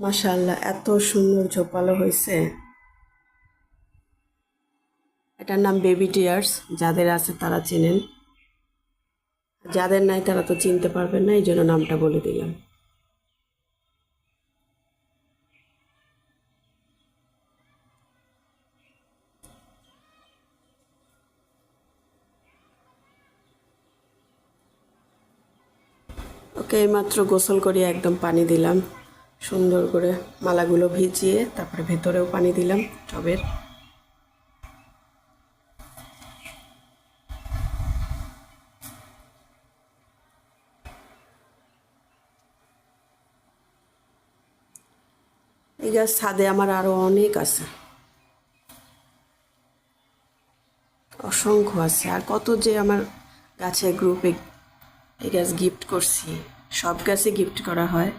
মাশাআল্লাহ, এত সুন্দর ঝোপালো হয়েছে। এটার নাম বেবি টিয়ার্স। যাদের আছে তারা চেনেন, যাদের নাই তারা তো চিনতে পারবেন না, এই জন্য নামটা বলে দিলাম। ওকে, এইমাত্র গোসল করিয়ে একদম পানি দিলাম সুন্দর করে, মালাগুলো ভিজিয়ে তারপরে ভেতরেও পানি দিলাম টবের। এই গাছ ছাদে আমার আরো অনেক আছে, অসংখ্য আছে। আর কত যে আমার গাছের গ্রুপে এই গাছ গিফট করছি, সব গাছে গিফট করা হয়।